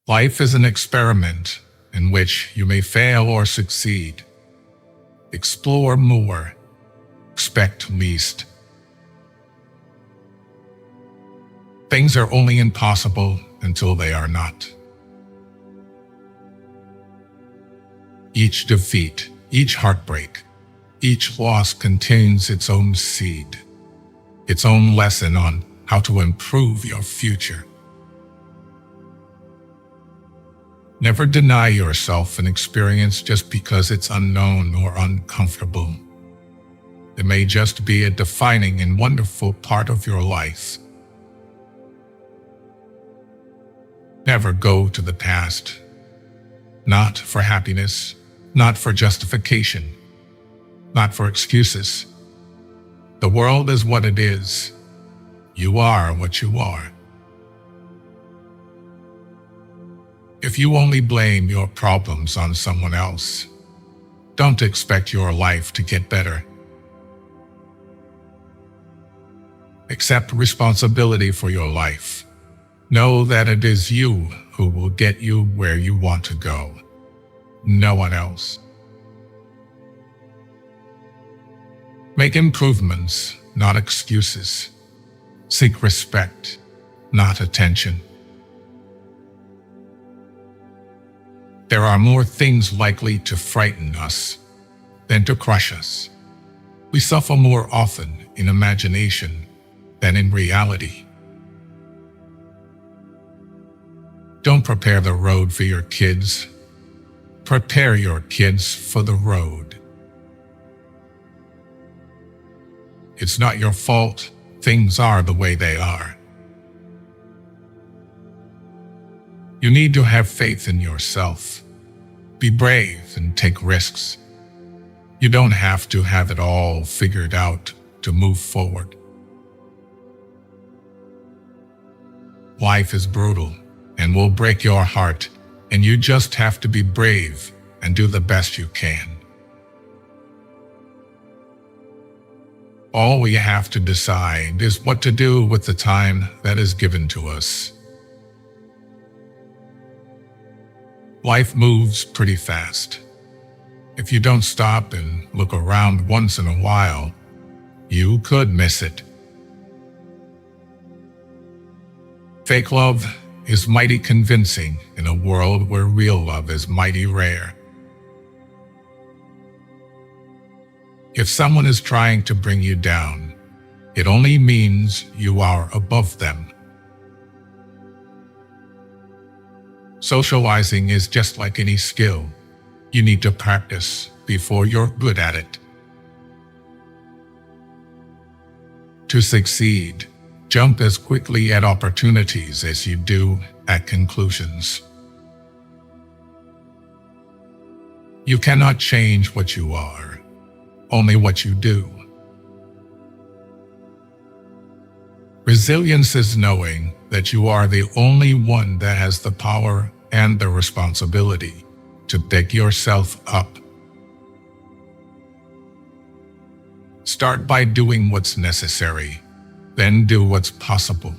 Life is an experiment in which you may fail or succeed. Explore more, expect least. Things are only impossible until they are not. Each defeat, each heartbreak, each loss contains its own seed, its own lesson on how to improve your future. Never deny yourself an experience just because it's unknown or uncomfortable. It may just be a defining and wonderful part of your life. Never go to the past. Not for happiness, not for justification, not for excuses. The world is what it is. You are what you are. If you only blame your problems on someone else, don't expect your life to get better. Accept responsibility for your life. Know that it is you who will get you where you want to go, no one else. Make improvements, not excuses. Seek respect, not attention. There are more things likely to frighten us than to crush us. We suffer more often in imagination than in reality. Don't prepare the road for your kids. Prepare your kids for the road. It's not your fault. Things are the way they are. You need to have faith in yourself. Be brave and take risks. You don't have to have it all figured out to move forward. Life is brutal and will break your heart, and you just have to be brave and do the best you can. All we have to decide is what to do with the time that is given to us. Life moves pretty fast. If you don't stop and look around once in a while, you could miss it. Fake love is mighty convincing in a world where real love is mighty rare. If someone is trying to bring you down, it only means you are above them. Socializing is just like any skill. You need to practice before you're good at it. To succeed, jump as quickly at opportunities as you do at conclusions. You cannot change what you are, only what you do. Resilience is knowing that you are the only one that has the power and the responsibility to pick yourself up. Start by doing what's necessary, then do what's possible.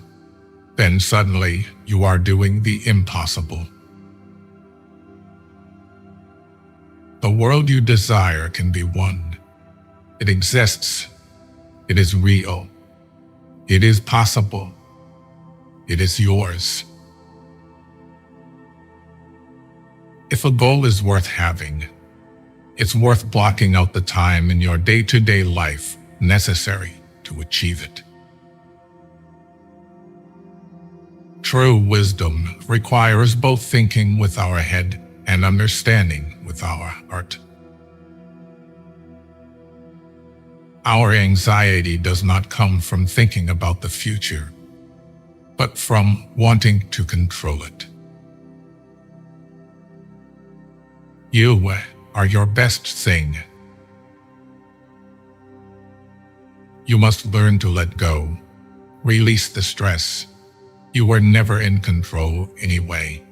Then suddenly you are doing the impossible. The world you desire can be won. It exists. It is real. It is possible. It is yours. If a goal is worth having, it's worth blocking out the time in your day-to-day life necessary to achieve it. True wisdom requires both thinking with our head and understanding with our heart. Our anxiety does not come from thinking about the future, but from wanting to control it. You are your best thing. You must learn to let go, release the stress. You were never in control anyway.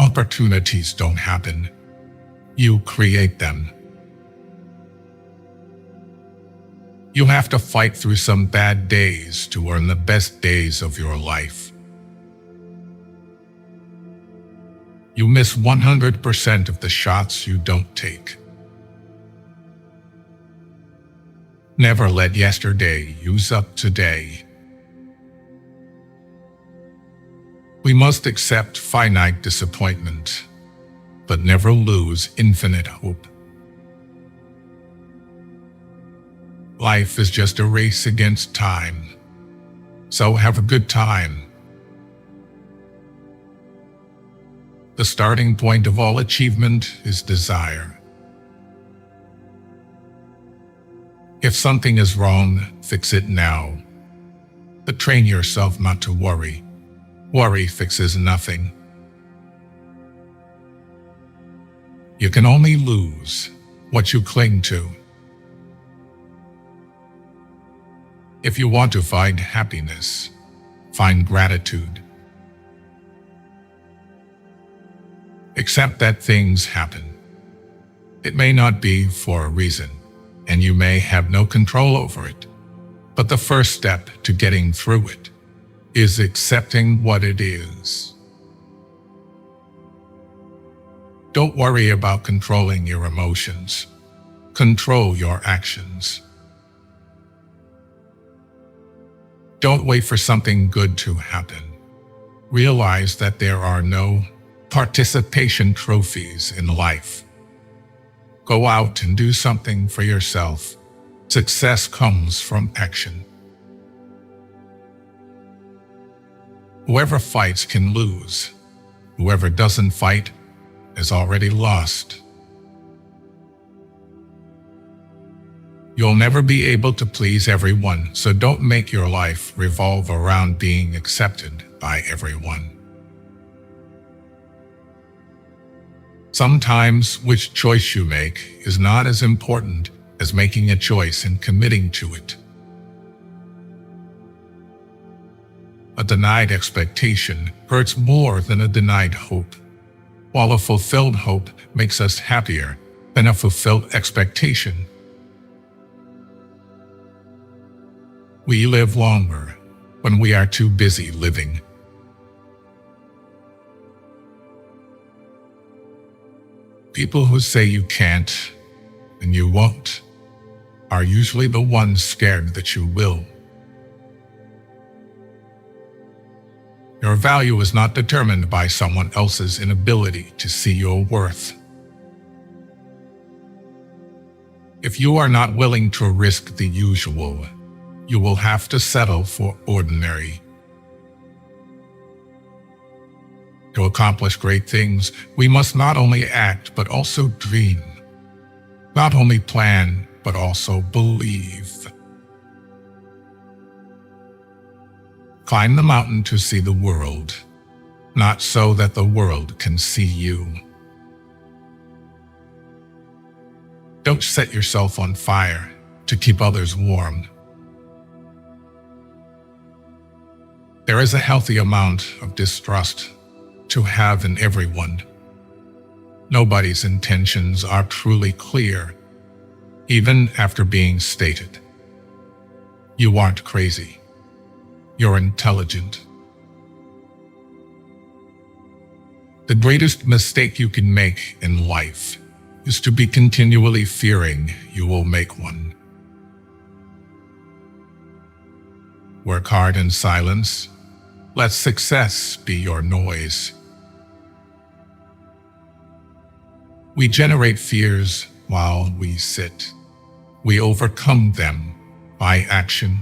Opportunities don't happen. You create them. You have to fight through some bad days to earn the best days of your life. You miss 100% of the shots you don't take. Never let yesterday use up today. We must accept finite disappointment, but never lose infinite hope. Life is just a race against time, so have a good time. The starting point of all achievement is desire. If something is wrong, fix it now. But train yourself not to worry. Worry fixes nothing. You can only lose what you cling to. If you want to find happiness, find gratitude. Accept that things happen. It may not be for a reason, and you may have no control over it. But the first step to getting through it is accepting what it is. Don't worry about controlling your emotions. Control your actions. Don't wait for something good to happen. Realize that there are no participation trophies in life. Go out and do something for yourself. Success comes from action. Whoever fights can lose. Whoever doesn't fight has already lost. You'll never be able to please everyone, so don't make your life revolve around being accepted by everyone. Sometimes which choice you make is not as important as making a choice and committing to it. A denied expectation hurts more than a denied hope, while a fulfilled hope makes us happier than a fulfilled expectation. We live longer when we are too busy living. People who say you can't and you won't are usually the ones scared that you will. Your value is not determined by someone else's inability to see your worth. If you are not willing to risk the usual, you will have to settle for ordinary. To accomplish great things, we must not only act but also dream. Not only plan, but also believe. Climb the mountain to see the world, not so that the world can see you. Don't set yourself on fire to keep others warm. There is a healthy amount of distrust to have in everyone. Nobody's intentions are truly clear, even after being stated. You aren't crazy. You're intelligent. The greatest mistake you can make in life is to be continually fearing you will make one. Work hard in silence. Let success be your noise. We generate fears while we sit. We overcome them by action.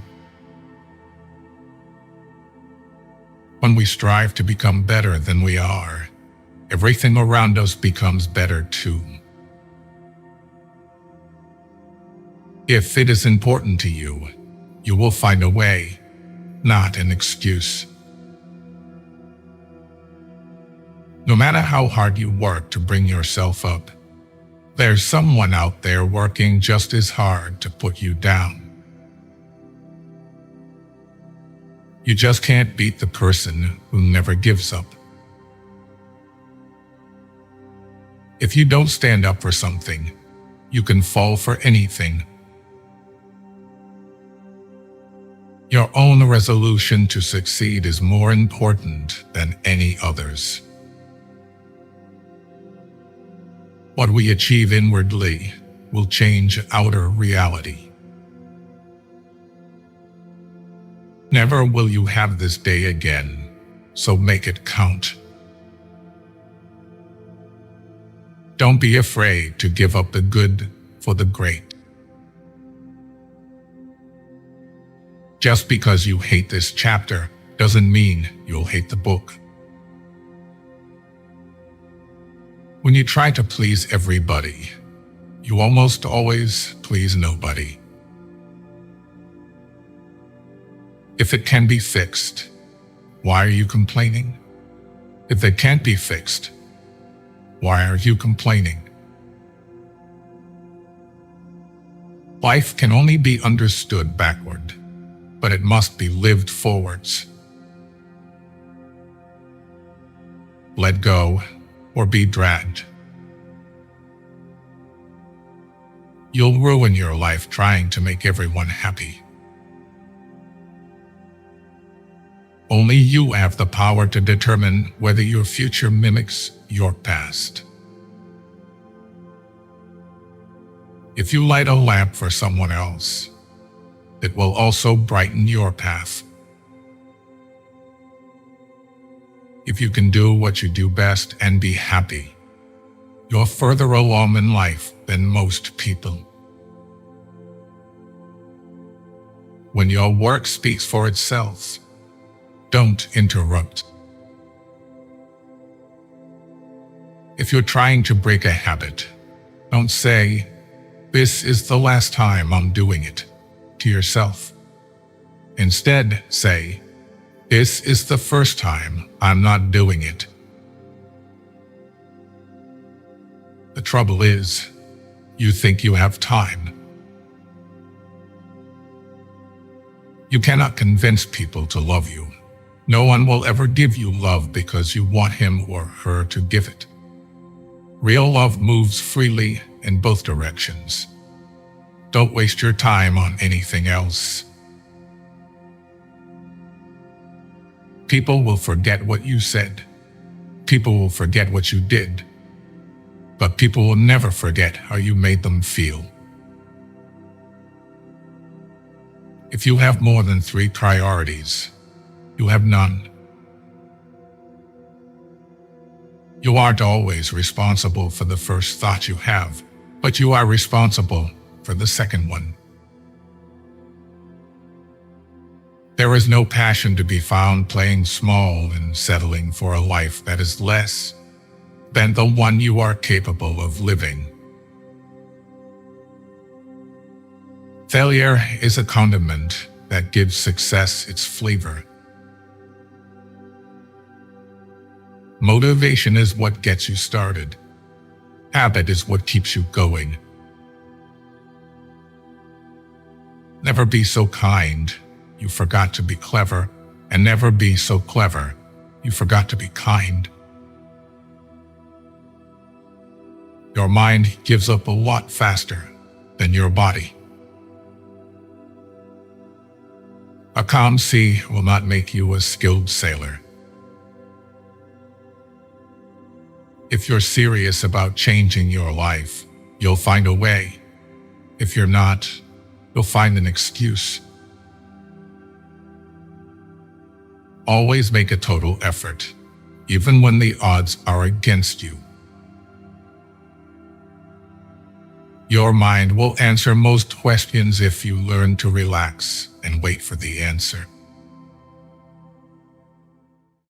When we strive to become better than we are, everything around us becomes better too. If it is important to you, you will find a way, not an excuse. No matter how hard you work to bring yourself up, there's someone out there working just as hard to put you down. You just can't beat the person who never gives up. If you don't stand up for something, you can fall for anything. Your own resolution to succeed is more important than any others. What we achieve inwardly will change outer reality. Never will you have this day again, so make it count. Don't be afraid to give up the good for the great. Just because you hate this chapter doesn't mean you'll hate the book. When you try to please everybody, you almost always please nobody. If it can be fixed, why are you complaining? If it can't be fixed, why are you complaining? Life can only be understood backward, but it must be lived forwards. Let go or be dragged. You'll ruin your life trying to make everyone happy. Only you have the power to determine whether your future mimics your past. If you light a lamp for someone else, it will also brighten your path. If you can do what you do best and be happy, you're further along in life than most people. When your work speaks for itself, don't interrupt. If you're trying to break a habit, don't say, "This is the last time I'm doing it," to yourself. Instead, say, "This is the first time I'm not doing it." The trouble is, you think you have time. You cannot convince people to love you. No one will ever give you love because you want him or her to give it. Real love moves freely in both directions. Don't waste your time on anything else. People will forget what you said. People will forget what you did. But people will never forget how you made them feel. If you have more than 3 priorities, you have none. You aren't always responsible for the first thought you have, but you are responsible for the second one. There is no passion to be found playing small and settling for a life that is less than the one you are capable of living. Failure is a condiment that gives success its flavor. Motivation is what gets you started. Habit is what keeps you going. Never be so kind you forgot to be clever, and never be so clever you forgot to be kind. Your mind gives up a lot faster than your body. A calm sea will not make you a skilled sailor. If you're serious about changing your life, you'll find a way. If you're not, you'll find an excuse. Always make a total effort, even when the odds are against you. Your mind will answer most questions if you learn to relax and wait for the answer.